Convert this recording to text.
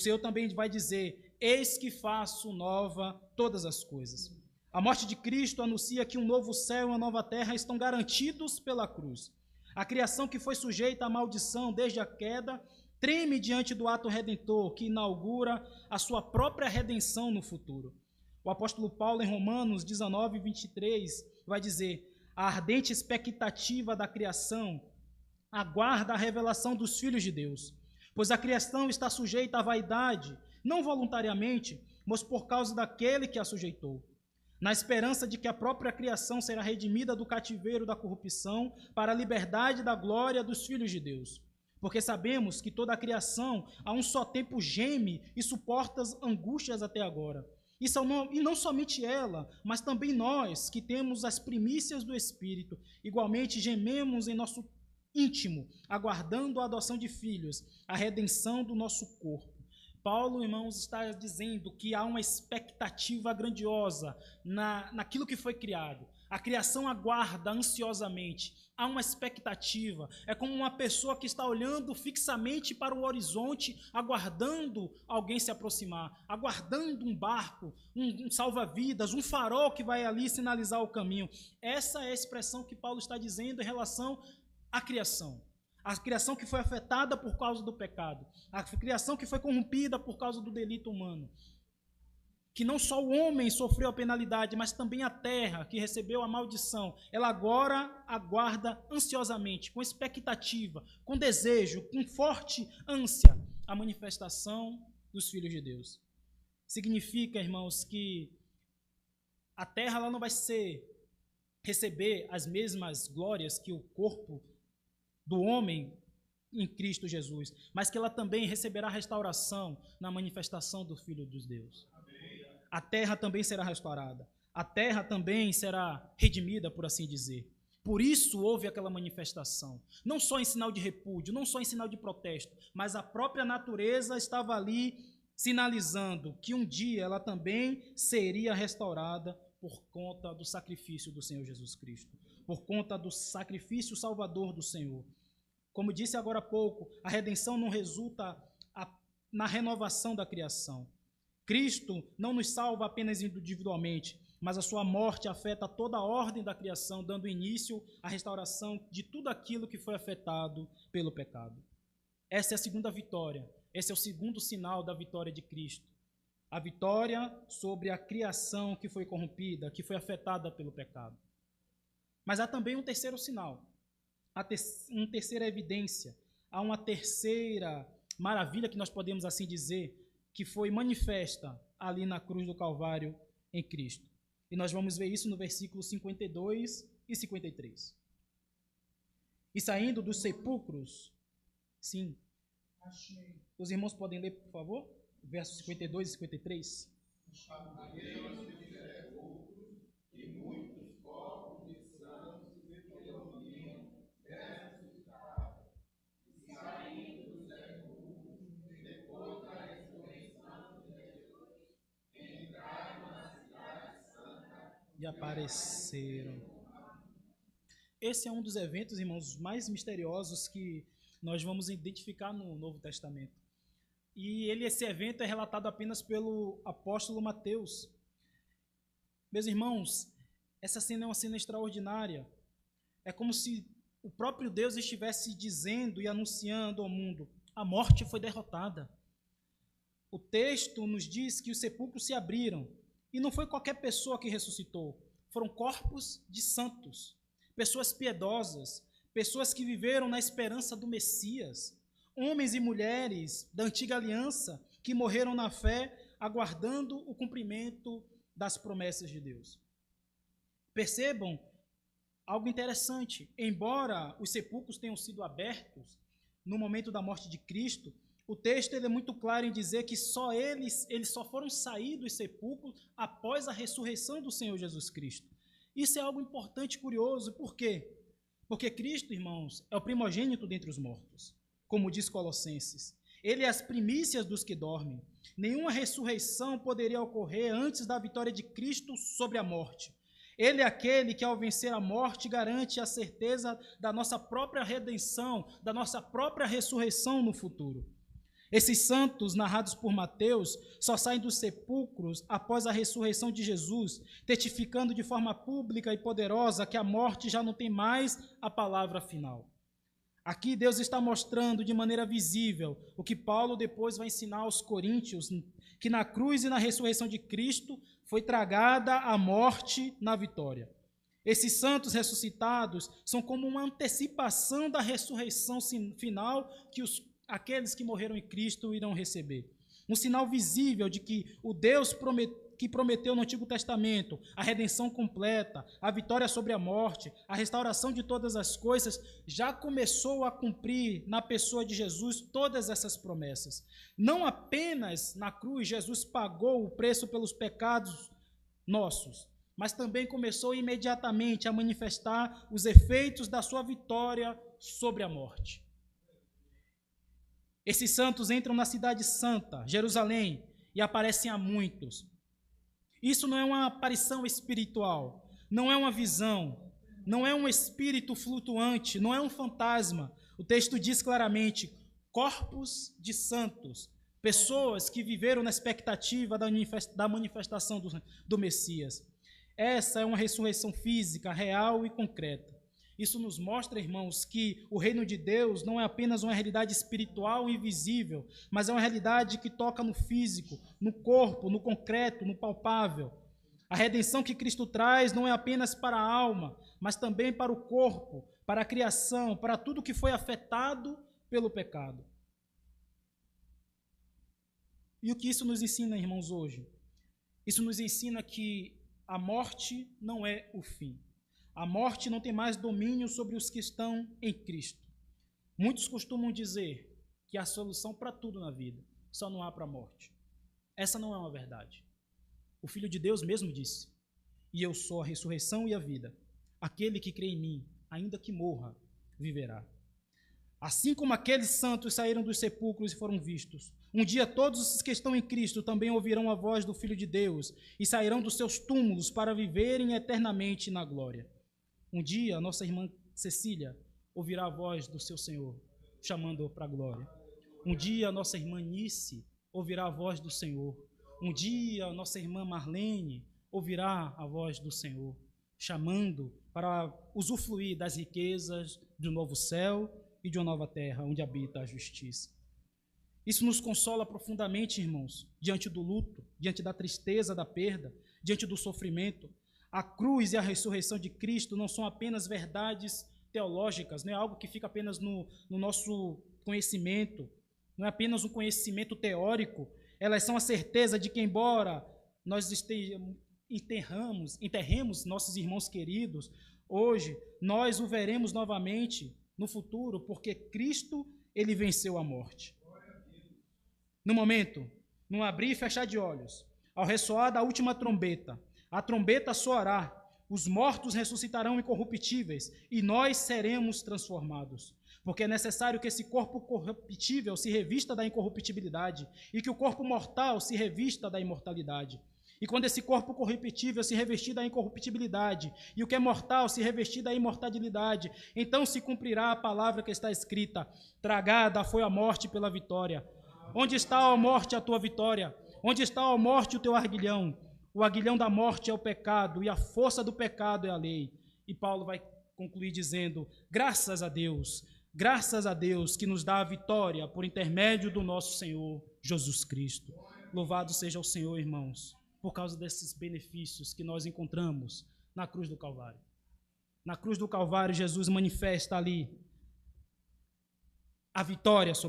Senhor também vai dizer: eis que faço nova todas as coisas. A morte de Cristo anuncia que um novo céu e uma nova terra estão garantidos pela cruz. A criação que foi sujeita à maldição desde a queda treme diante do ato redentor que inaugura a sua própria redenção no futuro. O apóstolo Paulo, em Romanos 19, 23, vai dizer: a ardente expectativa da criação aguarda a revelação dos filhos de Deus, pois a criação está sujeita à vaidade, não voluntariamente, mas por causa daquele que a sujeitou, na esperança de que a própria criação será redimida do cativeiro da corrupção para a liberdade da glória dos filhos de Deus. Porque sabemos que toda a criação a um só tempo geme e suporta as angústias até agora. E não somente ela, mas também nós, que temos as primícias do Espírito, igualmente gememos em nosso íntimo, aguardando a adoção de filhos, a redenção do nosso corpo. Paulo, irmãos, está dizendo que há uma expectativa grandiosa naquilo que foi criado. A criação aguarda ansiosamente, há uma expectativa. É como uma pessoa que está olhando fixamente para o horizonte, aguardando alguém se aproximar, aguardando um barco, um salva-vidas, um farol que vai ali sinalizar o caminho. Essa é a expressão que Paulo está dizendo em relação à criação. A criação que foi afetada por causa do pecado, a criação que foi corrompida por causa do delito humano, que não só o homem sofreu a penalidade, mas também a terra, que recebeu a maldição, ela agora aguarda ansiosamente, com expectativa, com desejo, com forte ânsia, a manifestação dos filhos de Deus. Significa, irmãos, que a terra ela não vai receber as mesmas glórias que o corpo do homem em Cristo Jesus, mas que ela também receberá restauração na manifestação do Filho de Deus. A terra também será restaurada. A terra também será redimida, por assim dizer. Por isso houve aquela manifestação. Não só em sinal de repúdio, não só em sinal de protesto, mas a própria natureza estava ali sinalizando que um dia ela também seria restaurada por conta do sacrifício do Senhor Jesus Cristo, por conta do sacrifício salvador do Senhor. Como disse agora há pouco, a redenção não resulta na renovação da criação. Cristo não nos salva apenas individualmente, mas a sua morte afeta toda a ordem da criação, dando início à restauração de tudo aquilo que foi afetado pelo pecado. Essa é a segunda vitória, esse é o segundo sinal da vitória de Cristo. A vitória sobre a criação que foi corrompida, que foi afetada pelo pecado. Mas há também um terceiro sinal, uma terceira evidência, há uma terceira maravilha que nós podemos assim dizer, que foi manifesta ali na cruz do Calvário em Cristo. E nós vamos ver isso no versículos 52 e 53. E saindo dos sepulcros, sim, os irmãos podem ler, por favor, versos 52 e 53. E apareceram. Esse é um dos eventos, irmãos, mais misteriosos que nós vamos identificar no Novo Testamento. E esse evento é relatado apenas pelo apóstolo Mateus. Meus irmãos, essa cena é uma cena extraordinária. É como se o próprio Deus estivesse dizendo e anunciando ao mundo: a morte foi derrotada. O texto nos diz que os sepulcros se abriram. E não foi qualquer pessoa que ressuscitou, foram corpos de santos, pessoas piedosas, pessoas que viveram na esperança do Messias, homens e mulheres da antiga aliança que morreram na fé, aguardando o cumprimento das promessas de Deus. Percebam algo interessante, embora os sepulcros tenham sido abertos no momento da morte de Cristo, o texto é muito claro em dizer que eles só foram sair dos sepulcros após a ressurreição do Senhor Jesus Cristo. Isso é algo importante e curioso, por quê? Porque Cristo, irmãos, é o primogênito dentre os mortos, como diz Colossenses. Ele é as primícias dos que dormem. Nenhuma ressurreição poderia ocorrer antes da vitória de Cristo sobre a morte. Ele é aquele que, ao vencer a morte, garante a certeza da nossa própria redenção, da nossa própria ressurreição no futuro. Esses santos, narrados por Mateus, só saem dos sepulcros após a ressurreição de Jesus, testificando de forma pública e poderosa que a morte já não tem mais a palavra final. Aqui Deus está mostrando de maneira visível o que Paulo depois vai ensinar aos coríntios, que na cruz e na ressurreição de Cristo foi tragada a morte na vitória. Esses santos ressuscitados são como uma antecipação da ressurreição final que aqueles que morreram em Cristo irão receber. Um sinal visível de que o Deus que prometeu no Antigo Testamento a redenção completa, a vitória sobre a morte, a restauração de todas as coisas, já começou a cumprir na pessoa de Jesus todas essas promessas. Não apenas na cruz Jesus pagou o preço pelos pecados nossos, mas também começou imediatamente a manifestar os efeitos da sua vitória sobre a morte. Esses santos entram na cidade santa, Jerusalém, e aparecem a muitos. Isso não é uma aparição espiritual, não é uma visão, não é um espírito flutuante, não é um fantasma. O texto diz claramente, corpos de santos, pessoas que viveram na expectativa da manifestação do Messias. Essa é uma ressurreição física, real e concreta. Isso nos mostra, irmãos, que o reino de Deus não é apenas uma realidade espiritual e invisível, mas é uma realidade que toca no físico, no corpo, no concreto, no palpável. A redenção que Cristo traz não é apenas para a alma, mas também para o corpo, para a criação, para tudo que foi afetado pelo pecado. E o que isso nos ensina, irmãos, hoje? Isso nos ensina que a morte não é o fim. A morte não tem mais domínio sobre os que estão em Cristo. Muitos costumam dizer que há solução para tudo na vida, só não há para a morte. Essa não é uma verdade. O Filho de Deus mesmo disse, e eu sou a ressurreição e a vida. Aquele que crê em mim, ainda que morra, viverá. Assim como aqueles santos saíram dos sepulcros e foram vistos, um dia todos os que estão em Cristo também ouvirão a voz do Filho de Deus e sairão dos seus túmulos para viverem eternamente na glória. Um dia a nossa irmã Cecília ouvirá a voz do seu Senhor, chamando-o para a glória. Um dia a nossa irmã Nice ouvirá a voz do Senhor. Um dia a nossa irmã Marlene ouvirá a voz do Senhor, chamando para usufruir das riquezas de um novo céu e de uma nova terra, onde habita a justiça. Isso nos consola profundamente, irmãos, diante do luto, diante da tristeza, da perda, diante do sofrimento. A cruz e a ressurreição de Cristo não são apenas verdades teológicas, não é algo que fica apenas no nosso conhecimento, não é apenas um conhecimento teórico. Elas são a certeza de que, embora nós enterremos nossos irmãos queridos, hoje nós o veremos novamente no futuro, porque Cristo, ele venceu a morte. No momento, num abrir e fechar de olhos, ao ressoar da última trombeta, a trombeta soará, os mortos ressuscitarão incorruptíveis e nós seremos transformados. Porque é necessário que esse corpo corruptível se revista da incorruptibilidade e que o corpo mortal se revista da imortalidade. E quando esse corpo corruptível se revestir da incorruptibilidade e o que é mortal se revestir da imortalidade, então se cumprirá a palavra que está escrita: tragada foi a morte pela vitória. Onde está, ó morte, a tua vitória? Onde está, ó morte, o teu arguilhão? O aguilhão da morte é o pecado, e a força do pecado é a lei. E Paulo vai concluir dizendo, graças a Deus que nos dá a vitória por intermédio do nosso Senhor Jesus Cristo. Louvado seja o Senhor, irmãos, por causa desses benefícios que nós encontramos na cruz do Calvário. Na cruz do Calvário, Jesus manifesta ali a vitória sobre